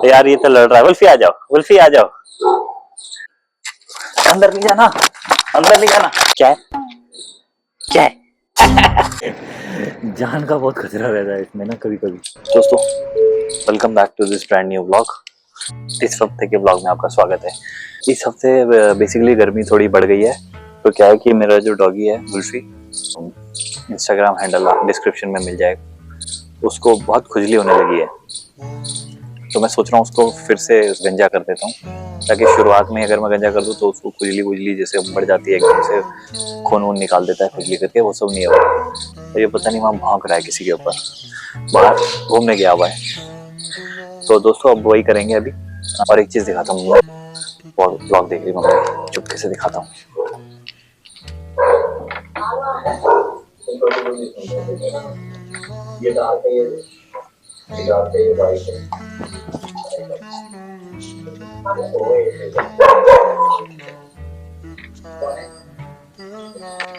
यार ये तो लड़ रहा है। वुल्फी आ जाओ, वुल्फी आ जाओ। अंदर नहीं जाना, अंदर नहीं जाना। क्या है, क्या है? जान का बहुत खतरा रहता है इसमें ना कभी कभी। दोस्तों, welcome back to this brand new blog. इस हफ्ते के ब्लॉग में आपका स्वागत है। इस हफ्ते बेसिकली गर्मी थोड़ी बढ़ गई है। तो क्या है कि मेरा जो डॉगी है वुल्फी, इंस्टाग्राम हैंडल डिस्क्रिप्शन में मिल जाएगा, उसको बहुत खुजली होने लगी है। तो मैं सोच रहा हूँ उसको फिर से गंजा कर देता हूँ, ताकि शुरुआत में अगर मैं गंजा कर दूँ तो उसको खुजली खुजली जैसे बढ़ जाती है, एकदम से खून वून निकाल देता है खुजली करके, वो सब नहीं होगा। तो ये पता नहीं वहाँ भौंक रहा है किसी के ऊपर, बाहर घूमने गया हुआ है। तो दोस्तों अब वही करेंगे अभी। और एक चीज दिखाता हूँ, ब्लॉग देख रही मम्मी, चुपके से दिखाता हूँ।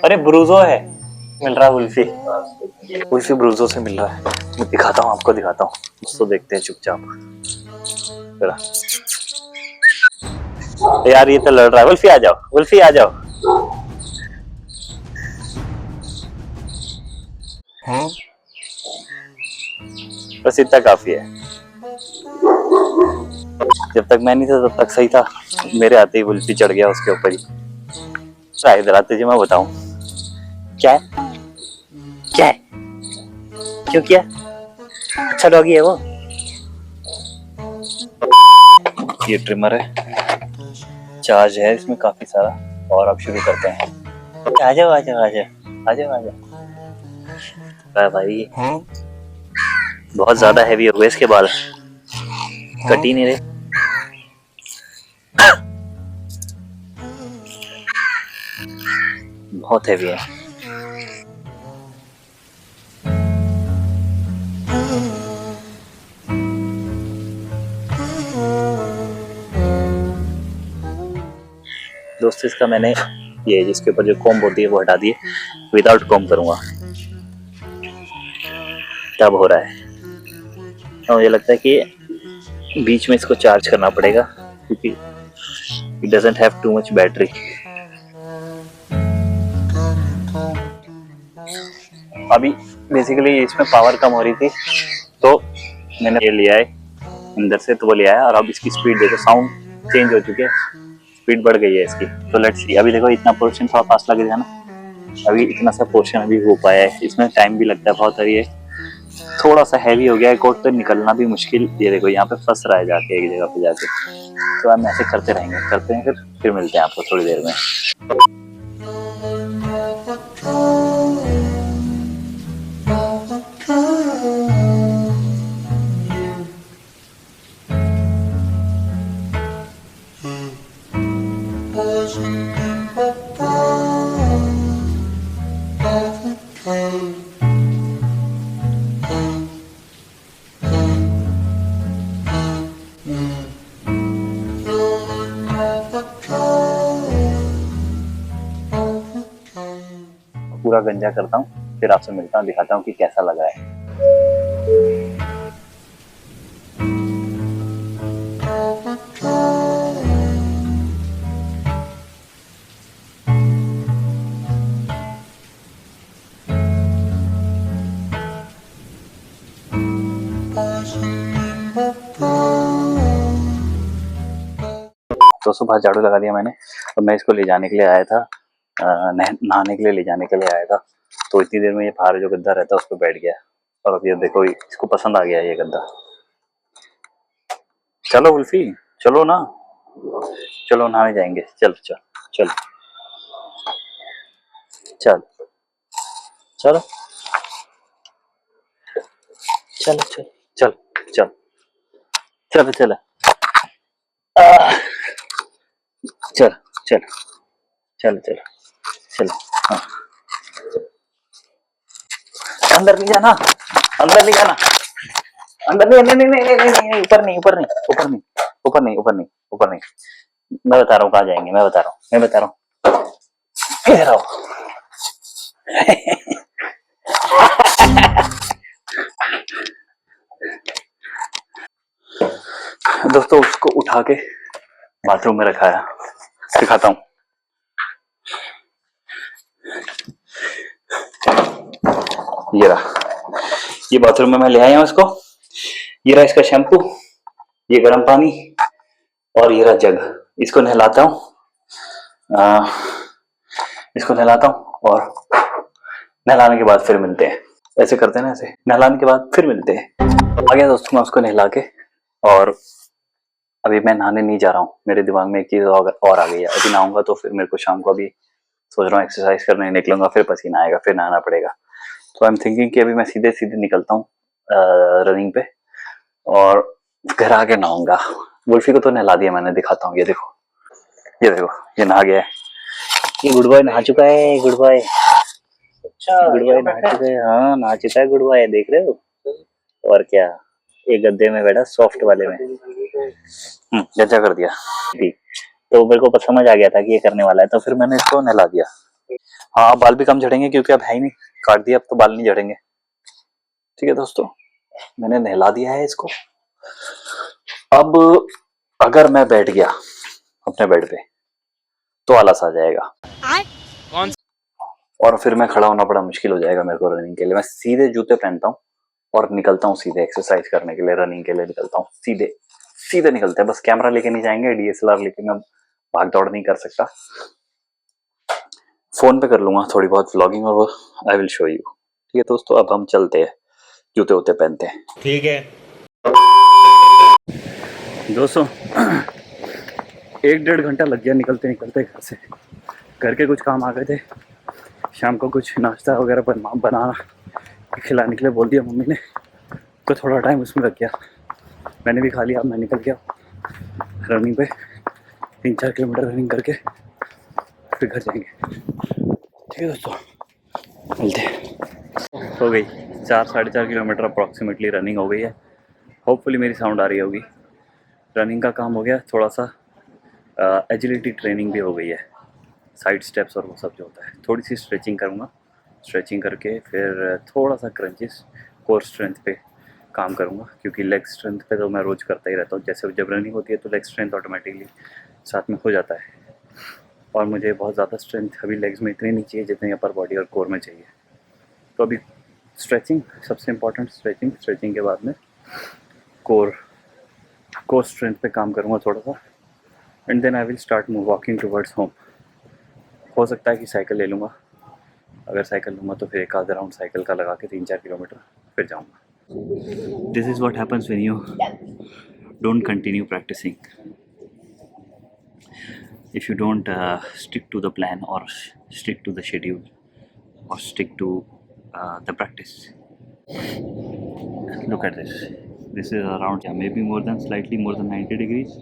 अरे ब्रूजो है, मिल रहा है वुल्फी, वुल्फी ब्रूजो से मिल रहा है। मैं दिखाता हूँ, आपको दिखाता हूँ। उसको देखते हैं चुपचाप। यार ये तो लड़ रहा है। वुल्फी आ जाओ, वुल्फी आ जाओ। बस इतना काफी है। जब तक मैं नहीं था तब तक सही था, मेरे आते ही वुल्फी चढ़ गया उसके ऊपर ही। इधर आते जी मैं बताऊं क्या है, क्या है, क्यों किया? अच्छा डॉगी है वो। ये ट्रिमर है, चार्ज है इसमें काफी सारा। और अब शुरू करते हैं। आ जाओ आ जाओ आ जाओ आ जाओ आ जाओ। भाई बहुत ज्यादा हैवी हो गए इसके बाल, कट ही नहीं रहे। बहुत हैवी है। दोस्तों इसका मैंने ये जिसके ऊपर जो कॉम्ब होती है वो हटा दिए, विदाउट कॉम्ब करूंगा। तब हो रहा है। और मुझे लगता है कि बीच में इसको चार्ज करना पड़ेगा, क्योंकि it doesn't have too much battery. अभी बेसिकली इसमें पावर कम हो रही थी, तो मैंने ये लिया है अंदर से, तो वो लिया है। और अब इसकी स्पीड देखो, साउंड चेंज हो चुकी है, स्पीड बढ़ गई है इसकी। तो लेट्स सी। अभी देखो इतना पोर्शन थोड़ा फास्ट लगेगा ना, अभी इतना सा पोर्शन अभी हो पाया है। इसमें टाइम भी लगता है बहुत। अभी ये थोड़ा सा हैवी हो गया है कोट, तो निकलना भी मुश्किल। ये देखो यहाँ पे फंस रहा है जाके एक जगह पे जाके। तो हम ऐसे करते रहेंगे, करते हैं, फिर मिलते हैं आपको थोड़ी देर में। पूरा गंजा करता हूँ, फिर आपसे मिलता हूँ, दिखाता हूँ कि कैसा लगा है। तो सुबह झाड़ू लगा दिया मैंने, और मैं इसको ले जाने के लिए आया था, नहाने के लिए ले जाने के लिए आया था। तो इतनी देर में ये बाहर जो गद्दा रहता है उस पर बैठ गया, और अब ये देखो इसको पसंद आ गया ये गद्दा। चलो उल्फी, चलो ना, चलो नहाने जाएंगे। चल चल चल चल चलो, चल चल चल चल चल चल चल चल चल चल चल। हाँ। अंदर नहीं जाना, अंदर नहीं जाना, अंदर नहीं नहीं नहीं नहीं नहीं नहीं, ऊपर नहीं ऊपर नहीं ऊपर नहीं ऊपर नहीं ऊपर नहीं ऊपर नहीं। मैं बता रहा हूँ कहाँ जाएंगे, मैं बता रहा हूँ, मैं बता रहा हूँ। इधर आओ। दोस्तों उसको उठा के बाथरूम में रखा है, दिखाता हूँ। ये रहा, ये बाथरूम में मैं ले आया हूँ इसको। ये रहा इसका शैम्पू, ये गर्म पानी और ये रहा जग। इसको नहलाता हूँ, इसको नहलाता हूँ और नहलाने के बाद फिर मिलते हैं। ऐसे करते हैं ना, ऐसे नहलाने के बाद फिर मिलते हैं। आ गया दोस्तों मैं उसको नहला के, और अभी मैं नहाने नहीं जा रहा हूँ। मेरे दिमाग में एक चीज और आ गई है। अभी नहाऊंगा तो फिर मेरे को शाम को, अभी सोच रहा हूँ एक्सरसाइज करने निकलूंगा, फिर पसीना आएगा, फिर नहाना पड़ेगा। तो आई एम थिंकिंग कि अभी मैं सीधे सीधे निकलता हूँ रनिंग पे, और घर आके नहाऊंगा। वुल्फी को तो नहला दिया मैंने, दिखाता हूँ। ये देखो, ये देखो, ये नहा गया है। ये गुड बॉय नहा चुका है, गुड बॉय। अच्छा, गुड बॉय नहा चुका है। हाँ नहा चुका है गुड बॉय, देख रहे हो। और क्या, एक गद्दे में बैठा, सॉफ्ट वाले में। गज्जा कर दिया। तो मेरे को समझ आ गया था कि ये करने वाला है, तो फिर मैंने इसको नहला दिया। हाँ बाल भी कम झड़ेंगे क्योंकि अब है ही नहीं, काट दिया अब तो बाल नहीं झड़ेंगे। ठीक है दोस्तों, मैंने नहला दिया है इसको। अब अगर मैं बैठ गया अपने बेड पे तो आलस आ जाएगा, और फिर मैं खड़ा होना बड़ा मुश्किल हो जाएगा मेरे को रनिंग के लिए। मैं सीधे जूते पहनता हूँ और निकलता हूँ सीधे एक्सरसाइज करने के लिए, रनिंग के लिए निकलता हूँ। सीधे सीधे निकलते हैं, बस कैमरा लेके नहीं जाएंगे, डीएसएलआर लेके मैं भाग दौड़ नहीं कर सकता। फोन पे कर लूंगा थोड़ी बहुत व्लॉगिंग, और वो आई विल शो यू। ठीक है दोस्तों, अब हम चलते हैं, जूते वूते पहनते हैं। ठीक है दोस्तों 1-1.5 घंटा लग गया निकलते निकलते घर से। घर के कुछ काम आ गए थे, शाम को कुछ नाश्ता वगैरह बनाना खिलाने के लिए बोल दिया मम्मी ने, तो थोड़ा टाइम उसमें लग गया। मैंने भी खा लिया, अब मैं निकल गया रनिंग पे। 3-4 किलोमीटर रनिंग करके फिर घर जाएंगे। ठीक है दोस्तों, मिलते हैं। हो गई 4-4.5 किलोमीटर अप्रॉक्सीमेटली रनिंग हो गई है। होपफुली मेरी साउंड आ रही होगी। रनिंग का काम हो गया, थोड़ा सा एजिलिटी ट्रेनिंग भी हो गई है, साइड स्टेप्स और वो सब जो होता है। थोड़ी सी स्ट्रेचिंग करूँगा, स्ट्रेचिंग करके फिर थोड़ा सा क्रंचेस, कोर स्ट्रेंथ पे काम करूँगा, क्योंकि लेग स्ट्रेंथ पे तो मैं रोज़ करता ही रहता हूँ। जैसे जब रनिंग होती है तो लेग स्ट्रेंथ ऑटोमेटिकली साथ में हो जाता है, और मुझे बहुत ज़्यादा स्ट्रेंथ अभी लेग्स में इतनी नहीं चाहिए जितनी अपर बॉडी और कोर में चाहिए। तो अभी स्ट्रेचिंग सबसे इम्पॉर्टेंट, स्ट्रेचिंग के बाद में कोर स्ट्रेंथ पे काम करूँगा थोड़ा सा, and then I will start walking towards home. हो सकता है कि साइकिल ले लूँगा, अगर साइकिल लूँगा तो फिर एक आधा राउंड साइकिल का लगा के 3-4 किलोमीटर फिर जाऊँगा। This is what happens when you don't continue practising, if you don't stick to the plan or stick to the schedule or stick to the practice. Look at this is around, yeah, maybe more than, slightly more than 90 degrees,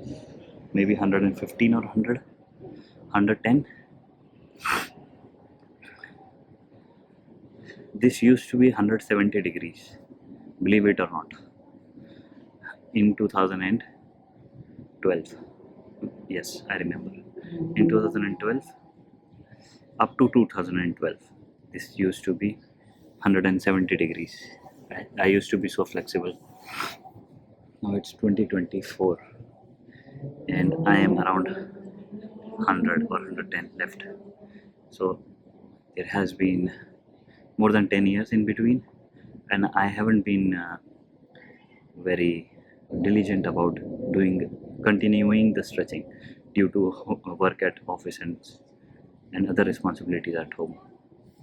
maybe 115 or 110. This used to be 170 degrees, believe it or not, in 2012. Yes, I remember. In 2012 up to 2012, this used to be 170 degrees. I used to be so flexible. Now it's 2024 and I am around 100 or 110 left. So there has been more than 10 years in between, and I haven't been very diligent about continuing the stretching due to work at office and other responsibilities at home.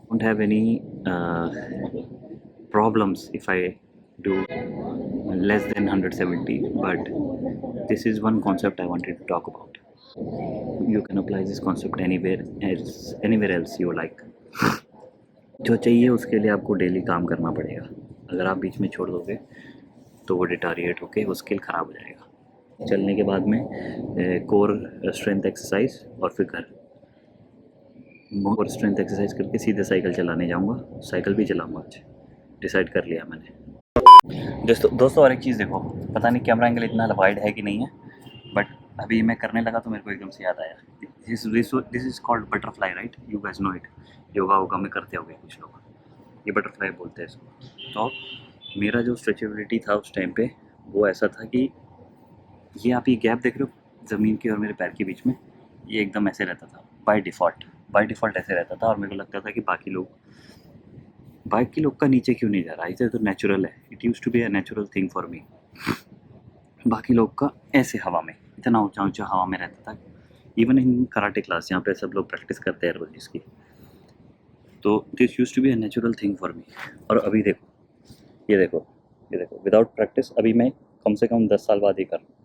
Don't have any problems if I do less than 170, but this is one concept I wanted to talk about. You can apply this concept anywhere else you like. जो चाहिए उसके लिए आपको daily काम करना पड़ेगा। अगर आप बीच में छोड़ दोगे तो वो डिटारिएट होके वो स्किल ख़राब हो जाएगा। चलने के बाद में कोर स्ट्रेंथ एक्सरसाइज, और फिर कोर स्ट्रेंथ एक्सरसाइज करके सीधे साइकिल चलाने जाऊंगा। साइकिल भी चलाऊंगा आज, डिसाइड कर लिया मैंने। दोस्तों और एक चीज़ देखो, पता नहीं कैमरा एंगल इतना वाइड है कि नहीं है, बट अभी मैं करने लगा तो मेरे को एकदम से याद आया। This is called butterfly, right? You guys know it. Yoga वोगा में करते होंगे कुछ लोग, ये बटरफ्लाई बोलते हैं इसको। तो मेरा जो स्ट्रेचेबिलिटी था उस टाइम पे वो ऐसा था कि ये आप ये गैप देख रहे हो ज़मीन के और मेरे पैर के बीच में, ये एकदम ऐसे रहता था बाय डिफ़ॉल्ट ऐसे रहता था। और मेरे को लगता था कि बाकी लोग का नीचे क्यों नहीं जा रहा है, इसे तो नेचुरल है, it use to be a natural thing for me. बाकी लोग का ऐसे हवा में, इतना ऊंचा ऊंचा हवा में रहता था। इवन इन कराटे क्लास जहाँ पे सब लोग प्रैक्टिस करते हैं रोज इसकी, तो this use to be a natural thing for me. और अभी देखो, ये देखो, ये देखो, विदाउट प्रैक्टिस अभी मैं कम से कम 10 साल बाद ही कर रहा हूँ।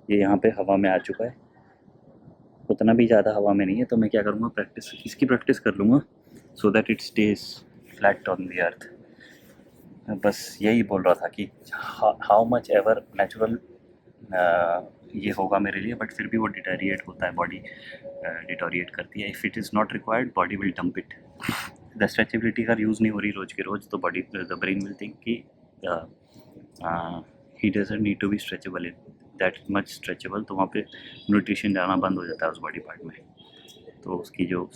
ये यहाँ पे हवा में आ चुका है, उतना भी ज़्यादा हवा में नहीं है। तो मैं क्या करूँगा, प्रैक्टिस इसकी प्रैक्टिस कर लूँगा so that it stage flat on the earth. बस यही बोल रहा था कि हाउ मच एवर नेचुरल ये होगा मेरे लिए, बट फिर भी वो डिटोरिएट होता है, बॉडी डिटोरिएट करती है। If it is not required body will dump it. The stretchability का यूज़ नहीं हो रही रोज़ के रोज़, तो body the brain will think कि he doesn't need to be stretchable in that much stretchable. तो वहाँ पे न्यूट्रिशन जाना बंद हो जाता है उस बॉडी पार्ट में, तो उसकी जो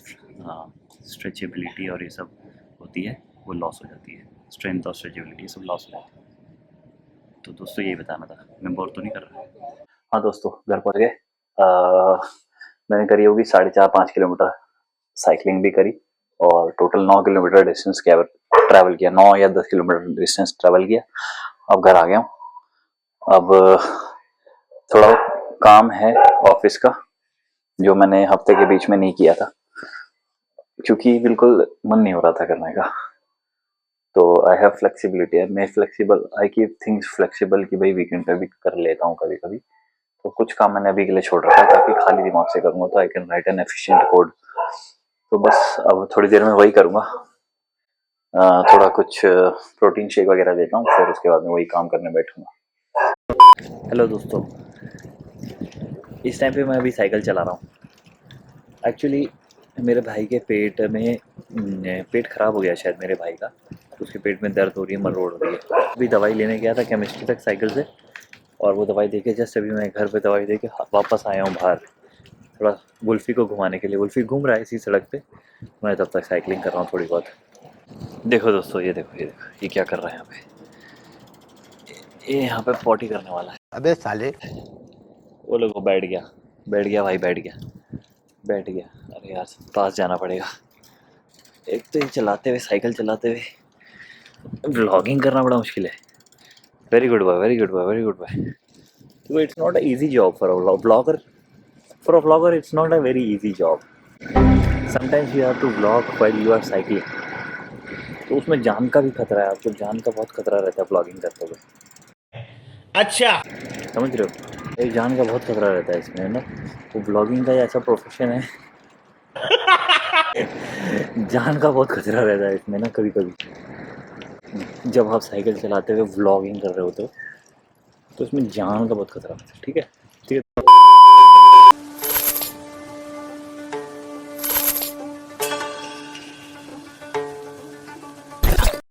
स्ट्रेचेबिलिटी और ये सब होती है वो लॉस हो जाती है, स्ट्रेंथ और स्ट्रेचेबिलिटी सब लॉस हो जाती है। तो दोस्तों यही बताना था, मैं बोर तो नहीं कर रहा। हाँ दोस्तों, घर पहुँच गए। मैंने करी होगी 4.5-5 किलोमीटर साइकिलिंग भी करी, और टोटल 9 किलोमीटर डिस्टेंस ट्रैवल किया, 9 या 10 किलोमीटर डिस्टेंस ट्रैवल किया। अब घर आ गया हूँ। अब थोड़ा काम है ऑफिस का, जो मैंने हफ्ते के बीच में नहीं किया था, क्योंकि बिल्कुल मन नहीं हो रहा था करने का। तो आई हैव फ्लेक्सिबिलिटी, मैं flexible, I keep things flexible कि भाई वीकेंड पे भी कर लेता हूँ कभी कभी। तो कुछ काम मैंने अभी के लिए छोड़ रखा है, ताकि खाली दिमाग से करूँगा तो I can write N efficient code. तो बस अब थोड़ी देर में वही करूँगा। थोड़ा कुछ प्रोटीन शेक वगैरह लेता हूँ, फिर उसके बाद में वही काम करने बैठूँगा। हेलो दोस्तों, इस टाइम पे मैं अभी साइकिल चला रहा हूँ। एक्चुअली मेरे भाई के पेट ख़राब हो गया शायद मेरे भाई का, उसके पेट में दर्द हो रही है, मरोड़ हो रही है। अभी दवाई लेने गया था केमिस्ट्री तक साइकिल से, और वो दवाई देके जस्ट अभी मैं घर पे दवाई देके वापस आया हूँ बाहर, थोड़ा वुल्फ़ी को घुमाने के लिए। वुल्फ़ी घूम रहा है इसी सड़क पे, मैं तब तक साइकिलिंग कर रहा हूँ थोड़ी बहुत। देखो दोस्तों, ये देखो, ये देखो, ये क्या कर रहा है यहाँ पे, ये यहाँ पे पॉटी करने वाला है। अबे साले, वो लोग बैठ गया भाई, बैठ गया। अरे यार, पास जाना पड़ेगा। एक तो ये चलाते हुए, साइकिल चलाते हुए व्लॉगिंग करना बड़ा मुश्किल है। Very good boy, very good boy, very good boy. तो it's not a easy job for a blogger. For a blogger it's not a very easy job. Sometimes you have to vlog while you are cycling. तो उसमें जान का भी खतरा है, आपको जान का बहुत खतरा रहता है ब्लॉगिंग करते हुए। अच्छा समझ रहे हो, ये जान का बहुत खतरा रहता है इसमें, है ना। वो ब्लॉगिंग का ऐसा प्रोफेशन है जान का बहुत खतरा रहता है इसमें ना। कभी कभी जब आप साइकिल चलाते हुए व्लॉगिंग कर रहे होते हो, तो इसमें जान का बहुत खतरा होता है। ठीक है, ठीक है।